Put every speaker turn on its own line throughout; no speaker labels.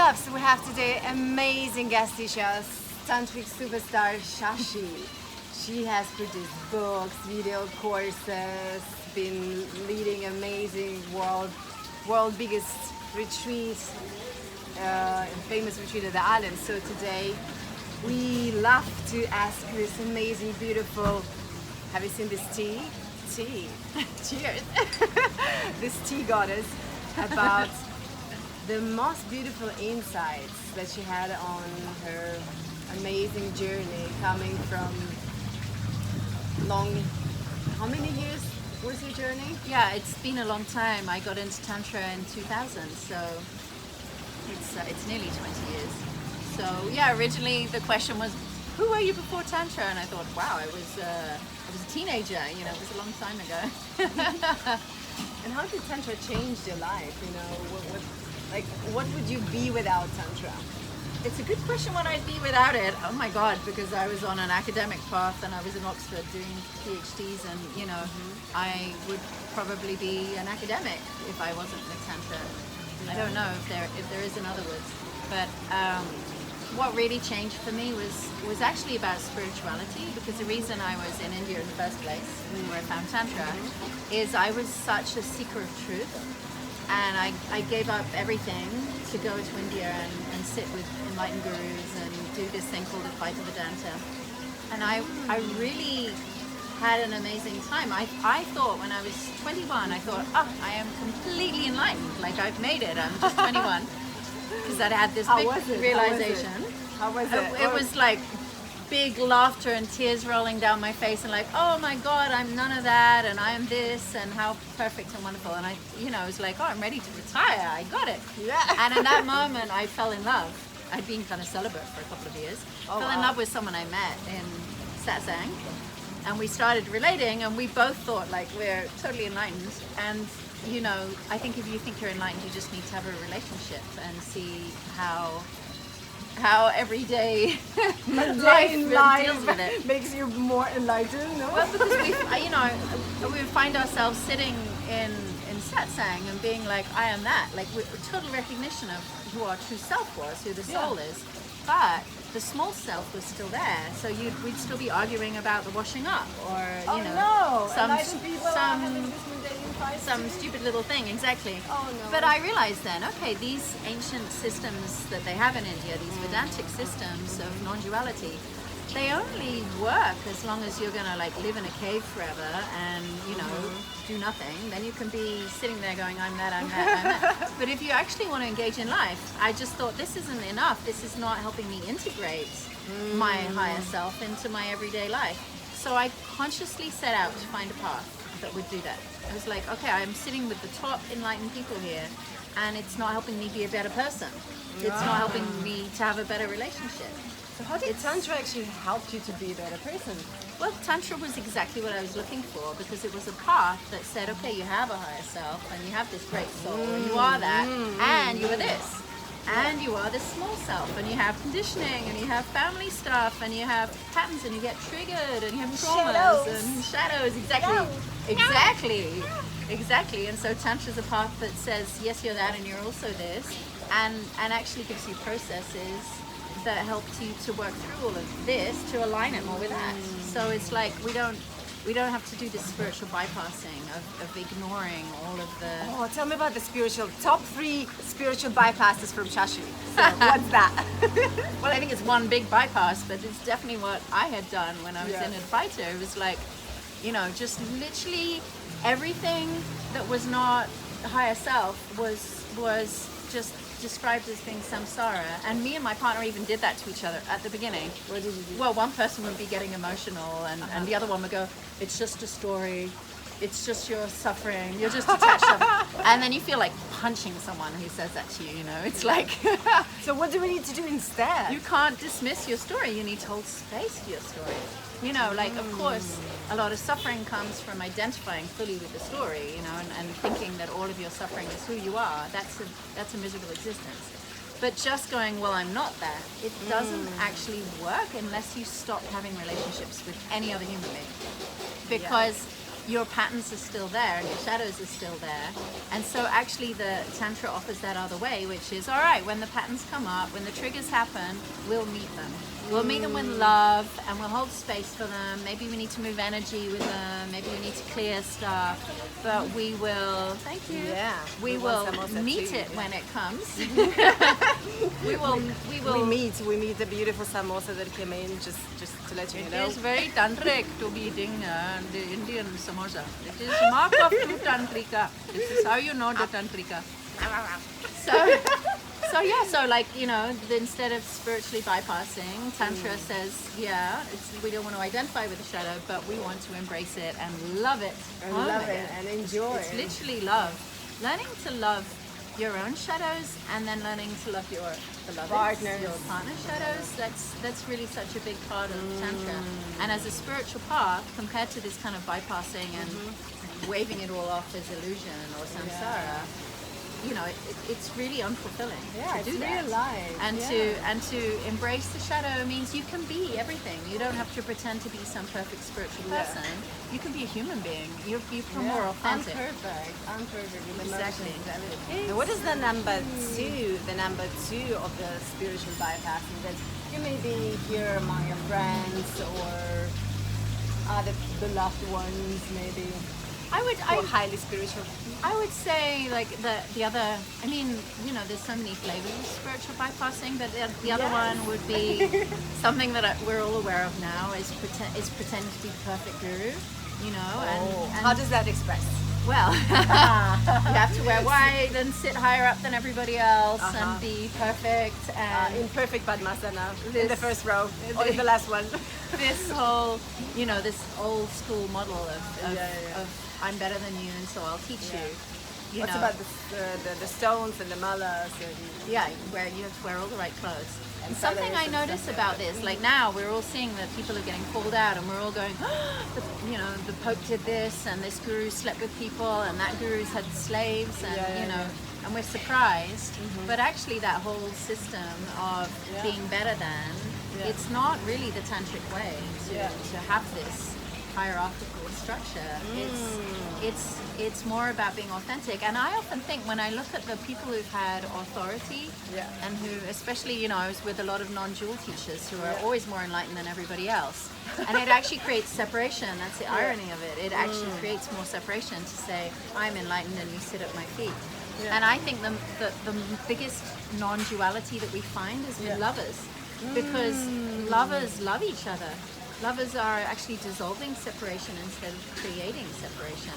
loves, we have today amazing guest teachers, Tantric superstar Shashi. She has produced books, video courses, been leading amazing world biggest retreat, famous retreat at the island. So today we love to ask this amazing, beautiful, have you seen this tea? Cheers! This tea goddess about the most beautiful insights that she had on her amazing journey coming from how many years was your journey?
Yeah, it's been a long time. I got into Tantra in 2000, so it's nearly 20 years. So yeah, originally the question was, who were you before Tantra? And I thought, wow, I was a teenager, it was a long time ago.
And how did Tantra change your life? What would you be without Tantra?
It's a good question what I'd be without it. Oh my God, because I was on an academic path and I was in Oxford doing PhDs and, I would probably be an academic if I wasn't with Tantra. Yeah. I don't know if there is in other words. But what really changed for me was actually about spirituality, because the reason I was in India in the first place, where I found Tantra, is I was such a seeker of truth. And I gave up everything to go to India and sit with enlightened gurus and do this thing called Advaita Vedanta. And I really had an amazing time. I thought when I was 21, I thought, I am completely enlightened. Like, I've made it, I'm just 21. Because I'd had this big realization.
How was it?
It was like big laughter and tears rolling down my face and like, oh my God, I'm none of that and I am this and how perfect and wonderful. And I was like, I'm ready to retire. I got it.
Yeah.
And in that moment, I fell in love. I'd been kind of celibate for a couple of years. Fell in love with someone I met in satsang, and we started relating, and we both thought like we're totally enlightened. And I think if you think you're enlightened, you just need to have a relationship and see how everyday life deals with it.
Makes you more enlightened, no?
Well, because we find ourselves sitting in satsang and being like, I am that, like with total recognition of who our true self was, who the soul is, but the small self was still there. So we'd still be arguing about the washing up, or some stupid little thing, exactly.
Oh no.
But I realized then, okay, these ancient systems that they have in India, these Vedantic systems of non-duality, they only work as long as you're gonna like live in a cave forever and do nothing. Then you can be sitting there going, I'm that, I'm that, I'm that. But if you actually want to engage in life, I just thought this isn't enough. This is not helping me integrate my higher self into my everyday life. So I consciously set out to find a path that would do that. I was like, okay, I'm sitting with the top enlightened people here, and it's not helping me be a better person. It's not helping me to have a better relationship.
So how did Tantra actually help you to be a better person?
Well, Tantra was exactly what I was looking for, because it was a path that said, okay, you have a higher self, and you have this great soul, and you are that, and you are this. And you are this small self, and you have conditioning, and you have family stuff, and you have patterns, and you get triggered, and you have traumas and shadows. Exactly. And so Tantra is a path that says, yes, you're that, and you're also this, and actually gives you processes that help you to work through all of this to align it more with that. So it's like we don't have to do this spiritual bypassing of ignoring all of the...
Oh, tell me about the top 3 spiritual bypasses from Shashi. So, what's that?
Well, I think it's one big bypass, but it's definitely what I had done when I was in Advaita. It was like, just literally everything that was not higher self was just described as being samsara, and me and my partner even did that to each other at the beginning.
What did you do?
Well, one person would be getting emotional, and the other one would go, it's just a story, it's just your suffering, you're just attached to it. And then you feel like punching someone who says that to you, it's like...
So what do we need to do instead?
You can't dismiss your story, you need to hold space to your story. Of course, a lot of suffering comes from identifying fully with the story, and thinking that all of your suffering is who you are. That's a miserable existence. But just going, well, I'm not that, it doesn't actually work unless you stop having relationships with any other human being. Because your patterns are still there and your shadows are still there. And so actually the Tantra offers that other way, which is, all right, when the patterns come up, when the triggers happen, we'll meet them. We'll meet them with love, and we'll hold space for them. Maybe we need to move energy with them. Maybe we need to clear stuff. But we will, thank you.
Yeah.
We will meet it when it comes. we will.
We meet the beautiful samosa that came in, just to let you know.
It is very tantric to be eating the Indian samosa. It is mark of true tantrika. This is how you know the tantrika. So like, you know, instead of spiritually bypassing, Tantra says, we don't want to identify with the shadow, but we want to embrace it and love it.
And enjoy.
It's literally love. Learning to love your own shadows, and then learning to love your beloved, your partner's shadows. That's really such a big part of Tantra. And as a spiritual path, compared to this kind of bypassing and waving it all off as illusion or samsara, you know, it's really unfulfilling to do that.
Real life.
And to embrace the shadow means you can be everything. You don't have to pretend to be some perfect spiritual person. You can be a human being. You become more authentic.
Unperfect.
Exactly.
And what is the number two? The number two of the spiritual bypassing that you may be here among your friends or other beloved ones, maybe. Or highly spiritual.
I would say like the other, I mean, you know, there's so many flavors of spiritual bypassing, but the other one would be something that we're all aware of now is pretending to be the perfect guru, you know. And
how does that express?
Well, you have to wear white and sit higher up than everybody else and be perfect and
in perfect Padmasana in the first row or in the last one.
This whole, you know, this old school model of I'm better than you, and so I'll teach you.
What's about the stones and the malas?
Where you have to wear all the right clothes. And something I notice about this, like now we're all seeing that people are getting called out, and we're all going, you know, the Pope did this, and this guru slept with people, and that guru's had slaves, and you know, and we're surprised. But actually, that whole system of being better than, it's not really the tantric way to have this hierarchical structure. It's more about being authentic. And I often think when I look at the people who've had authority and who, especially, you know, I was with a lot of non-dual teachers who are always more enlightened than everybody else, and it actually creates separation. That's the irony of it. It actually creates more separation to say, I'm enlightened and you sit at my feet. And I think the biggest non-duality that we find is with lovers, because lovers love each other. Lovers are actually dissolving separation instead of creating separation.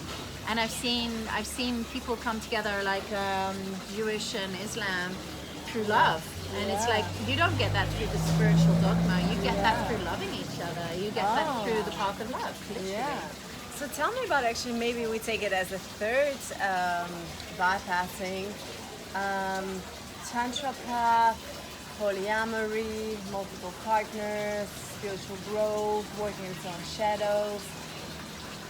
And I've seen people come together like Jewish and Islam through love. And it's like, you don't get that through the spiritual dogma, you get that through loving each other. You get that through the path of love, literally.
So tell me about, actually, maybe we take it as a third bypassing, Tantra path, polyamory, multiple partners, spiritual growth, working in its own shadows.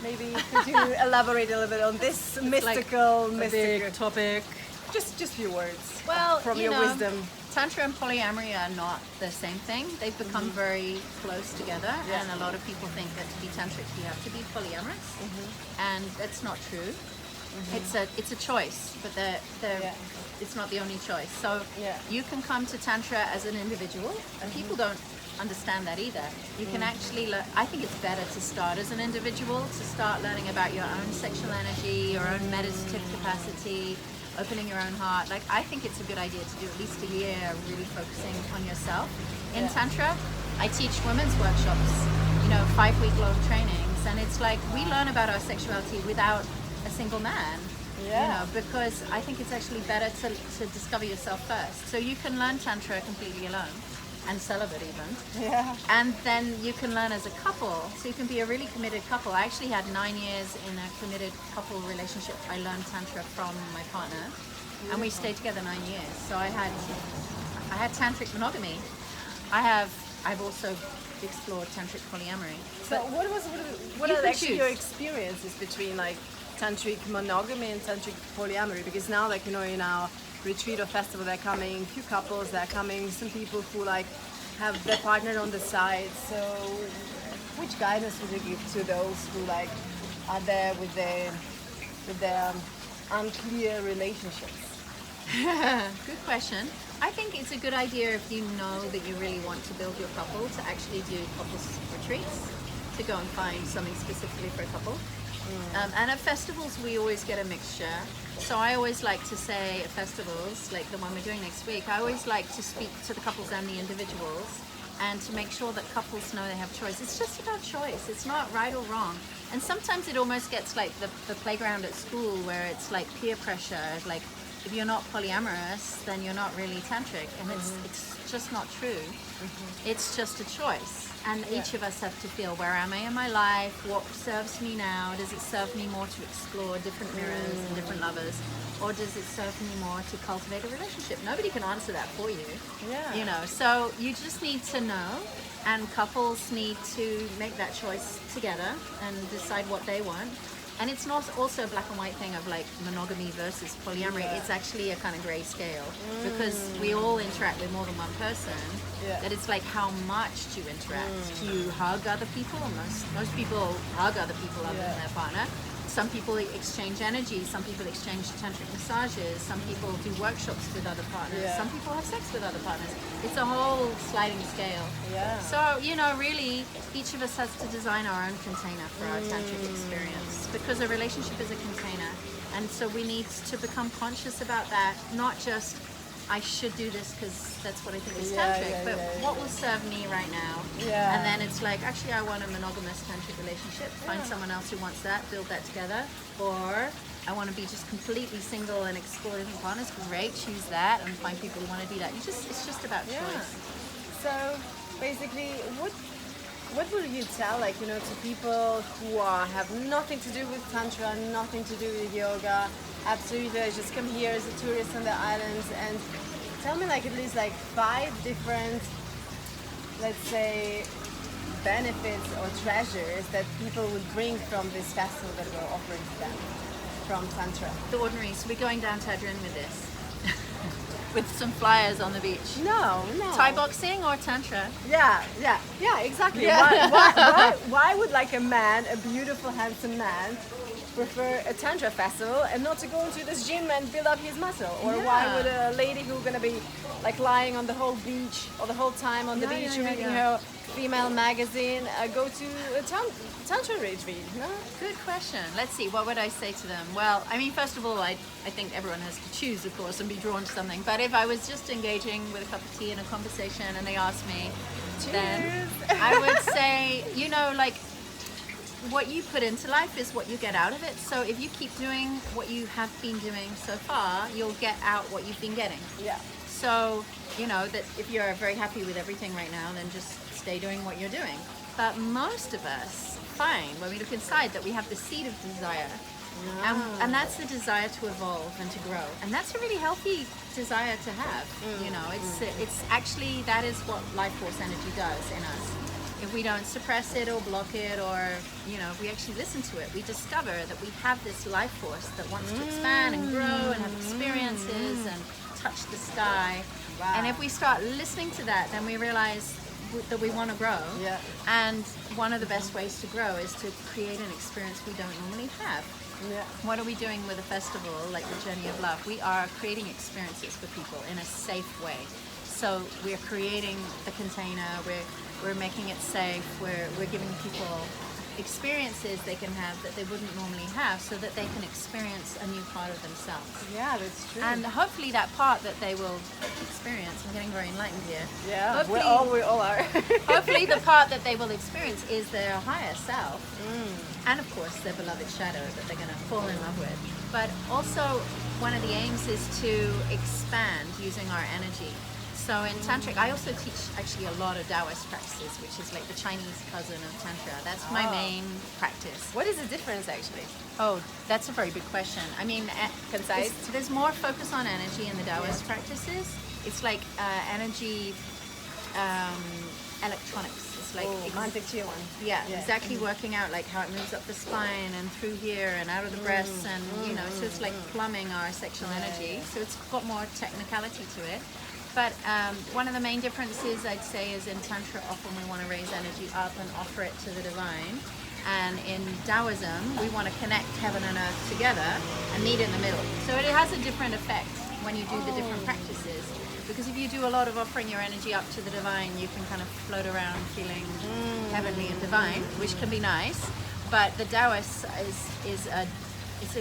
Maybe could you elaborate a little bit on this mystical
big topic?
Just few words.
Well,
from your wisdom.
Tantra and polyamory are not the same thing. They've become very close together, and a lot of people think that to be tantric you have to be polyamorous, and that's not true. It's a choice, but it's not the only choice. So you can come to Tantra as an individual, and people don't understand that either. You can actually learn. I think it's better to start as an individual, to start learning about your own sexual energy, your own meditative capacity, opening your own heart. Like, I think it's a good idea to do at least a year really focusing on yourself. In Tantra, I teach women's workshops, you know, 5-week-long trainings, and it's like we learn about our sexuality without a single man. You know, because I think it's actually better to discover yourself first. So you can learn Tantra completely alone, and celibate even. And then you can learn as a couple. So you can be a really committed couple. I actually had 9 years in a committed couple relationship. I learned Tantra from my partner, and we stayed together 9 years. So I had tantric monogamy. I've also explored tantric polyamory.
So what are actually your experiences between like tantric monogamy and tantric polyamory? Because now, like, you know, in our retreat or festival, they're coming, few couples, they're coming, some people who like have their partner on the side. So which guidance would you give to those who like are there with the unclear relationships?
Good question. I think it's a good idea if you know that you really want to build your couple to actually do couples retreats, to go and find something specifically for a couple. And at festivals we always get a mixture. So I always like to say at festivals, like the one we're doing next week, I always like to speak to the couples and the individuals and to make sure that couples know they have choice. It's just about choice. It's not right or wrong. And sometimes it almost gets like the playground at school where it's like peer pressure, like if you're not polyamorous, then you're not really tantric, and it's just not true. It's just a choice, and each of us have to feel, where am I in my life? What serves me now? Does it serve me more to explore different mirrors and different lovers, or does it serve me more to cultivate a relationship? Nobody can answer that for you. You know, so you just need to know, and couples need to make that choice together and decide what they want. And it's not also a black and white thing of like monogamy versus polyamory. It's actually a kind of gray scale, because we all interact with more than one person. That it's like, how much do you interact? Do you hug other people? Most people hug other people other than their partner. Some people exchange energy, some people exchange tantric massages, some people do workshops with other partners, some people have sex with other partners. It's a whole sliding scale. So, you know, really, each of us has to design our own container for our tantric experience, because a relationship is a container. And so we need to become conscious about that, not just, I should do this because that's what I think is tantric, but what will serve me right now? And then it's like, actually, I want a monogamous tantric relationship. Find someone else who wants that, build that together. Or I want to be just completely single and explore different partners. Great, choose that and find people who want to do that. It's just about choice.
So basically, what will you tell, like, you know, to people who have nothing to do with Tantra, nothing to do with yoga, absolutely, I just come here as a tourist on the islands, and tell me like at least like 5 different, let's say, benefits or treasures that people would bring from this festival that we're offering to them from Tantra.
The ordinary. So we're going down to Adrian with this. With some flyers on the beach.
No.
Thai boxing or Tantra?
Yeah, exactly. Why would like a man, a beautiful, handsome man, prefer a Tantra festival and not to go into this gym and build up his muscle? Or why would a lady who's gonna be like lying on the whole beach or the whole time on the beach reading her female magazine go to a Tantra retreat? No?
Good question. Let's see, what would I say to them? Well, I mean, first of all, I think everyone has to choose, of course, and be drawn to something. But if I was just engaging with a cup of tea in a conversation and they asked me, then I would say, you know, like, what you put into life is what you get out of it. So if you keep doing what you have been doing so far, you'll get out what you've been getting. So, you know, that if you're very happy with everything right now, then just stay doing what you're doing. But most of us find, when we look inside, that we have the seed of desire. And that's the desire to evolve and to grow. And that's a really healthy desire to have. You know, it's actually, that is what life force energy does in us. If we don't suppress it or block it, or, you know, if we actually listen to it, we discover that we have this life force that wants to expand and grow and have experiences and touch the sky. And if we start listening to that, then we realize that we want to grow. And one of the best ways to grow is to create an experience we don't normally have. What are we doing with a festival like the Journey of Love? We are creating experiences for people in a safe way. So we're creating the container, we're making it safe, we're giving people experiences they can have that they wouldn't normally have, so that they can experience a new part of themselves.
Yeah, that's true.
And hopefully that part that they will experience, I'm getting very enlightened here.
Yeah, we all are.
Hopefully the part that they will experience is their higher self. And of course their beloved shadow that they're going to fall in love with. But also one of the aims is to expand using our energy. So in Tantric, I also teach actually a lot of Taoist practices, which is like the Chinese cousin of Tantra. That's my main practice.
What is the difference actually?
Oh, that's a very good question. I mean,
concise.
There's more focus on energy in the Taoist practices. It's like energy electronics. It's like exactly working out like how it moves up the spine and through here and out of the breasts, and you know, so it's like plumbing our sexual energy. So it's got more technicality to it. But one of the main differences, I'd say, is in Tantra, often we want to raise energy up and offer it to the divine. And in Taoism, we want to connect heaven and earth together and meet in the middle. So it has a different effect when you do the different practices. Because if you do a lot of offering your energy up to the divine, you can kind of float around feeling heavenly and divine, which can be nice. But the Taoist is a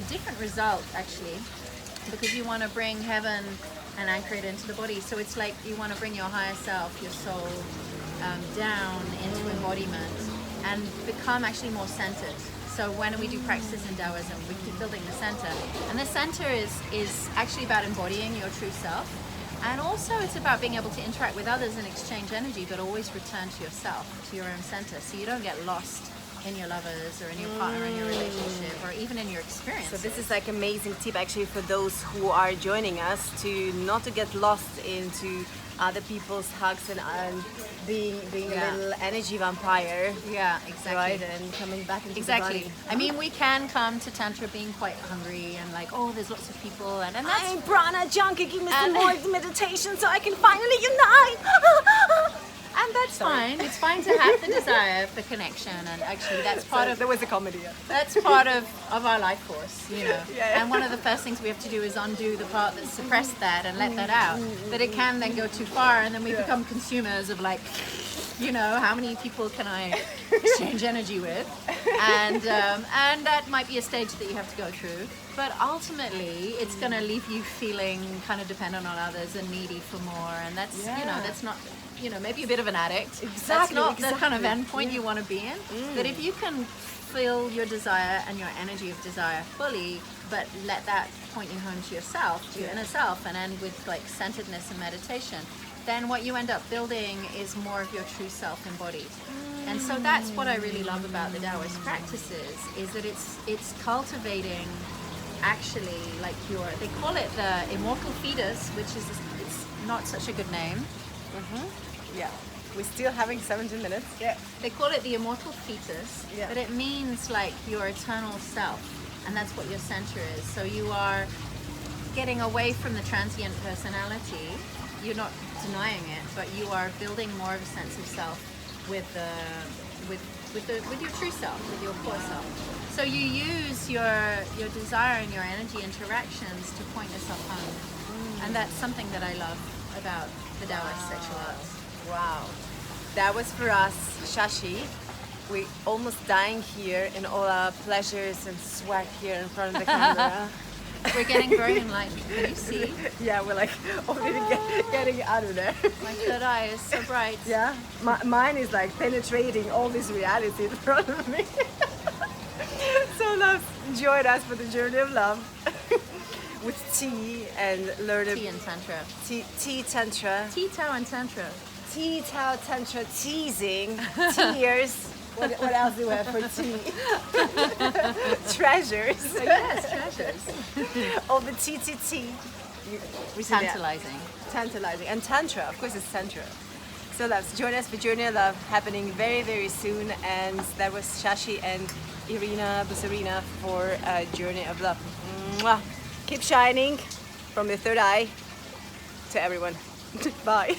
different result, actually, because you want to bring heaven and anchor it into the body. So it's like you want to bring your higher self, your soul, down into embodiment and become actually more centered. So when we do practices in Taoism, we keep building the center. And the center is actually about embodying your true self. And also it's about being able to interact with others and exchange energy, but always return to yourself, to your own center. So you don't get lost in your lovers or in your partner in your relationship or even in your experience.
So this is like amazing tip actually for those who are joining us, to not to get lost into other people's hugs and being a little energy vampire.
Yeah, exactly.
Right, and coming back into the body.
I mean, we can come to Tantra being quite hungry and like, oh, there's lots of people, and that's
I'm prana junkie, give me some more meditation so I can finally unite.
And that's fine. It's fine to have the desire for connection, and actually that's part of.
There was a comedy.
That's part of our life force, you know.
Yeah.
And one of the first things we have to do is undo the part that suppressed that and let that out. That it can then go too far, and then we become consumers of like, you know, how many people can I exchange energy with, and that might be a stage that you have to go through. But ultimately, it's going to leave you feeling kind of dependent on others and needy for more, and that's you know, that's not. You know, maybe a bit of an addict.
Exactly.
That's not the kind of endpoint you want to be in. But if you can feel your desire and your energy of desire fully, but let that point you home to yourself, to your inner self, and end with like centeredness and meditation, then what you end up building is more of your true self embodied. And so that's what I really love about the Taoist practices, is that it's cultivating actually like they call it the immortal fetus, which is it's not such a good name.
Yeah, we're still having 17 minutes.
Yeah. They call it the immortal fetus, but it means like your eternal self, and that's what your center is. So you are getting away from the transient personality. You're not denying it, but you are building more of a sense of self with your true self, with your core self. So you use your desire and your energy interactions to point yourself home, and that's something that I love about the Taoist sexual arts.
Wow. That was for us, Shashi. We're almost dying here in all our pleasures and sweat here in front of the camera.
We're getting very enlightened. Can you see?
Yeah, we're like already getting out of there.
My third eye is so bright.
Yeah, mine is like penetrating all this reality in front of me. So love, join us for the journey of love. With tea and learn
Tea and Tantra.
Tea Tantra.
Tea, Tao and Tantra.
Tea, Tao, Tantra, teasing, tears. What else do we have for tea? Treasures.
Oh, yes, treasures.
All the tea.
Tantalizing.
Tantalizing. And Tantra, of course it's Tantra. So loves, join us for Journey of Love, happening very, very soon. And that was Shashi and Irina Busurina for Journey of Love. Mwah. Keep shining from the third eye to everyone. Bye.